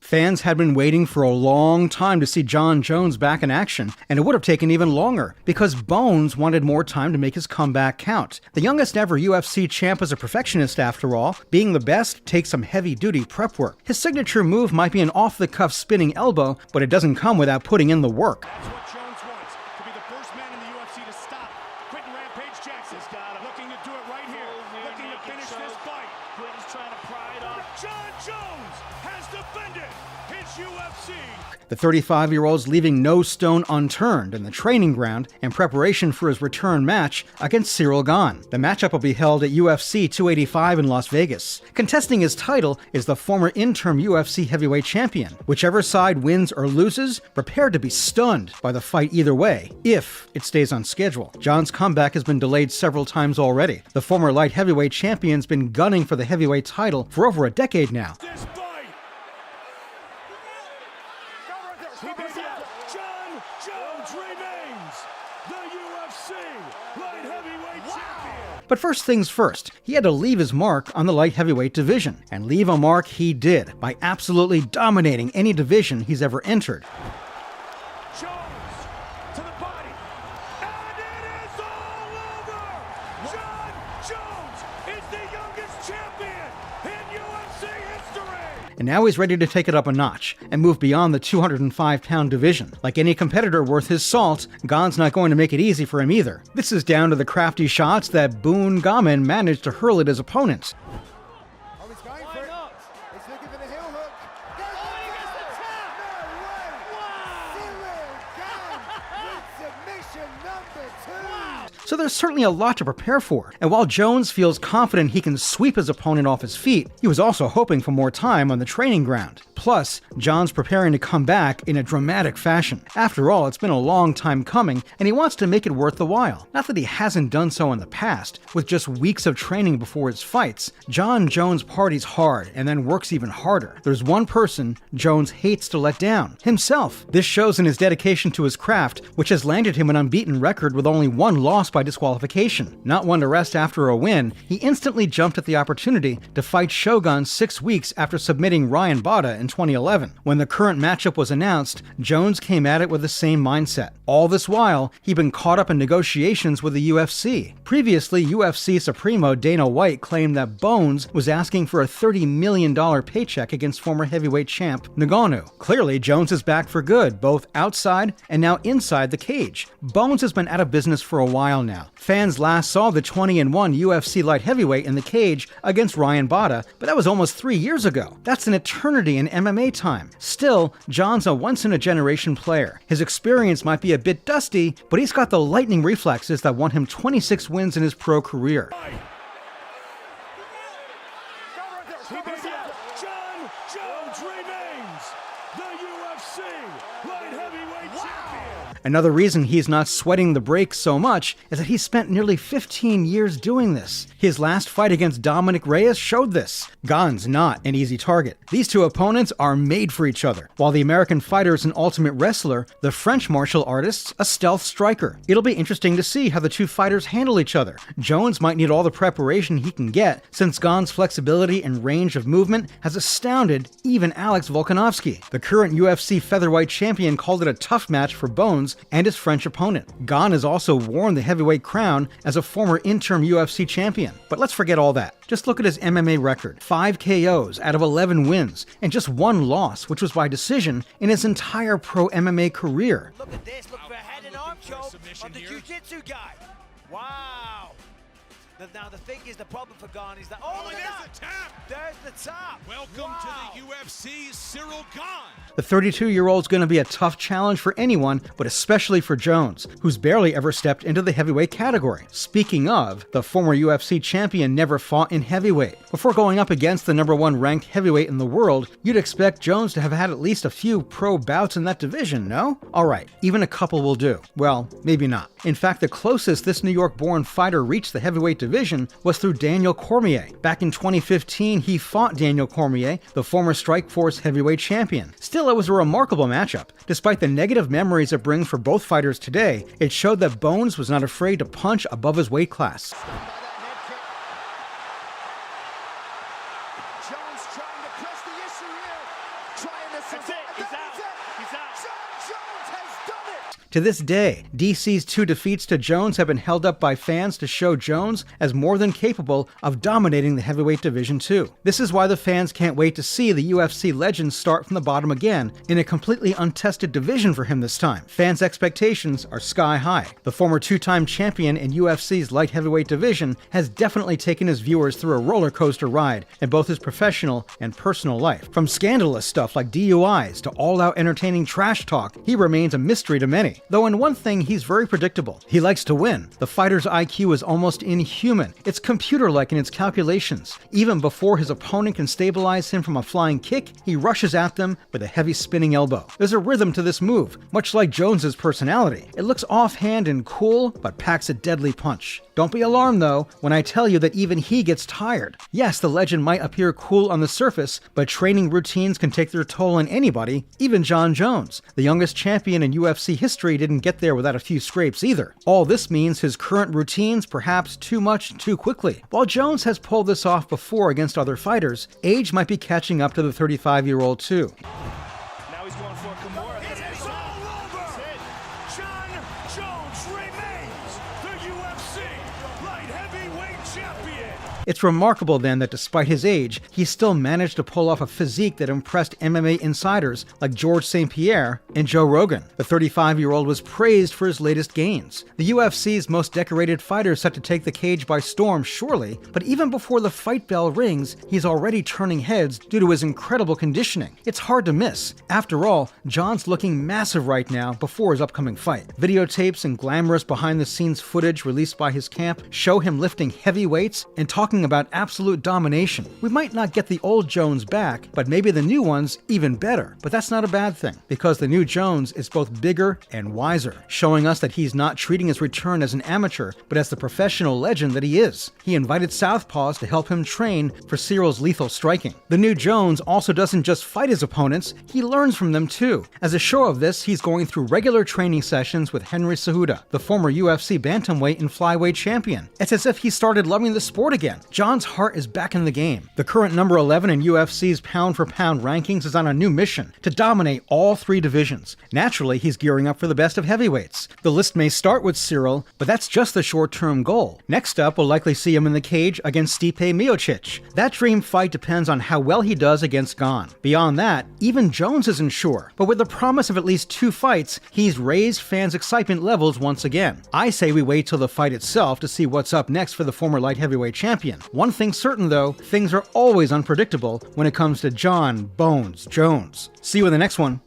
Fans had been waiting for a long time to see Jon Jones back in action, and it would have taken even longer, because Bones wanted more time to make his comeback count. The youngest ever UFC champ is a perfectionist after all. Being the best takes some heavy-duty prep work. His signature move might be an off-the-cuff spinning elbow, but it doesn't come without putting in the work. That's what Jones wants, to be the first man in the UFC to stop Quentin Rampage Jackson. Looking to do it right here, looking to finish this fight. Quentin's trying to pry it up. Jon Jones has defended his UFC. The 35-year-old's leaving no stone unturned in the training ground in preparation for his return match against Cyril Gane. The matchup will be held at UFC 285 in Las Vegas. Contesting his title is the former interim UFC heavyweight champion. Whichever side wins or loses, prepare to be stunned by the fight either way, if it stays on schedule. Jon's comeback has been delayed several times already. The former light heavyweight champion's been gunning for the heavyweight title for over a decade now. Jon Jones remains the UFC light heavyweight champion. But first things first, he had to leave his mark on the light heavyweight division. And leave a mark he did, by absolutely dominating any division he's ever entered. Jones to the body, and it is all over! Jon Jones is the youngest champion in UFC history! And now he's ready to take it up a notch and move beyond the 205-pound division. Like any competitor worth his salt, Gane's not going to make it easy for him either. This is down to the crafty shots that Boone Gamin managed to hurl at his opponents. Oh, he's going for it. He's looking for the heel hook. Oh, he gets the tap! No way! Wow! Cyril Gane with submission number 2. Wow! So there's certainly a lot to prepare for. And while Jones feels confident he can sweep his opponent off his feet, he was also hoping for more time on the training ground. Plus, Jon's preparing to come back in a dramatic fashion. After all, it's been a long time coming, and he wants to make it worth the while. Not that he hasn't done so in the past. With just weeks of training before his fights, Jon Jones parties hard and then works even harder. There's one person Jones hates to let down: himself. This shows in his dedication to his craft, which has landed him an unbeaten record with only one loss by disqualification. Not one to rest after a win, he instantly jumped at the opportunity to fight Shogun 6 weeks after submitting Ryan Bada in 2011. When the current matchup was announced, Jones came at it with the same mindset. All this while, he'd been caught up in negotiations with the UFC. Previously, UFC Supremo Dana White claimed that Bones was asking for a $30 million paycheck against former heavyweight champ Ngannou. Clearly, Jones is back for good, both outside and now inside the cage. Bones has been out of business for a while now. Fans last saw the 20-1 UFC light heavyweight in the cage against Ryan Bada, but that was almost 3 years ago. That's an eternity in MMA time. Still, Jon's a once-in-a-generation player. His experience might be a bit dusty, but he's got the lightning reflexes that won him 26 wins in his pro career. Jon Jones remains the UFC light heavyweight champion. Another reason he's not sweating the brakes so much is that he spent nearly 15 years doing this. His last fight against Dominic Reyes showed this. Gane's not an easy target. These two opponents are made for each other. While the American fighter is an ultimate wrestler, the French martial artist's a stealth striker. It'll be interesting to see how the two fighters handle each other. Jones might need all the preparation he can get, since Gane's flexibility and range of movement has astounded even Alex Volkanovski. The current UFC featherweight champion called it a tough match for Bones and his French opponent. Gane has also worn the heavyweight crown as a former interim UFC champion. But let's forget all that. Just look at his MMA record. 5 KOs out of 11 wins, and just 1 loss, which was by decision, in his entire pro MMA career. Look at this. Look for a head and arm choke of the jiu-jitsu guy. Wow. Now the thing is, the problem for Gane is that... Oh, look at that! The tap! There's the tap! Welcome to the UFC, Cyril Gane! The 32-year-old's going to be a tough challenge for anyone, but especially for Jones, who's barely ever stepped into the heavyweight category. Speaking of, the former UFC champion never fought in heavyweight. Before going up against the #1 ranked heavyweight in the world, you'd expect Jones to have had at least a few pro bouts in that division, no? Alright, even a couple will do. Well, maybe not. In fact, the closest this New York-born fighter reached the heavyweight division was through Daniel Cormier. Back in 2015, he fought Daniel Cormier, the former Strikeforce heavyweight champion. Still, it was a remarkable matchup. Despite the negative memories it brings for both fighters today, it showed that Bones was not afraid to punch above his weight class. Jones trying to press the issue here. That's it. He's out. He's out. Jon Jones has done it. To this day, DC's 2 defeats to Jones have been held up by fans to show Jones as more than capable of dominating the heavyweight division too. This is why the fans can't wait to see the UFC legend start from the bottom again in a completely untested division for him this time. Fans' expectations are sky high. The former 2-time champion in UFC's light heavyweight division has definitely taken his viewers through a roller coaster ride in both his professional and personal life. From scandalous stuff like DUIs to all-out entertaining trash talk, he remains a mystery to many. Though in one thing, he's very predictable. He likes to win. The fighter's IQ is almost inhuman. It's computer-like in its calculations. Even before his opponent can stabilize him from a flying kick, he rushes at them with a heavy spinning elbow. There's a rhythm to this move, much like Jones's personality. It looks offhand and cool, but packs a deadly punch. Don't be alarmed though, when I tell you that even he gets tired. Yes, the legend might appear cool on the surface, but training routines can take their toll on anybody, even Jon Jones. The youngest champion in UFC history didn't get there without a few scrapes either. All this means his current routines perhaps too much too quickly. While Jones has pulled this off before against other fighters, age might be catching up to the 35-year-old too. Now he's going for a Kimura. It is all over. Jon Jones remains the UFC light heavyweight champion. It's remarkable then that despite his age, he still managed to pull off a physique that impressed MMA insiders like George St. Pierre and Joe Rogan. The 35-year-old was praised for his latest gains. The UFC's most decorated fighter set to take the cage by storm, surely, but even before the fight bell rings, he's already turning heads due to his incredible conditioning. It's hard to miss. After all, Jon's looking massive right now before his upcoming fight. Videotapes and glamorous behind-the-scenes footage released by his camp show him lifting heavy weights and talking about absolute domination. We might not get the old Jones back, but maybe the new one's even better. But that's not a bad thing, because the new Jones is both bigger and wiser, showing us that he's not treating his return as an amateur, but as the professional legend that he is. He invited southpaws to help him train for Cyril's lethal striking. The new Jones also doesn't just fight his opponents, he learns from them too. As a show of this, he's going through regular training sessions with Henry Cejudo, the former UFC bantamweight and flyweight champion. It's as if he started loving the sport again. Jon's heart is back in the game. The current number 11 in UFC's pound-for-pound rankings is on a new mission to dominate all 3 divisions. Naturally, he's gearing up for the best of heavyweights. The list may start with Cyril, but that's just the short-term goal. Next up, we'll likely see him in the cage against Stipe Miocic. That dream fight depends on how well he does against Gane. Beyond that, even Jones isn't sure, but with the promise of at least 2 fights, he's raised fans' excitement levels once again. I say we wait till the fight itself to see what's up next for the former light heavyweight champion. One thing's certain though, things are always unpredictable when it comes to Jon Bones Jones. See you in the next one.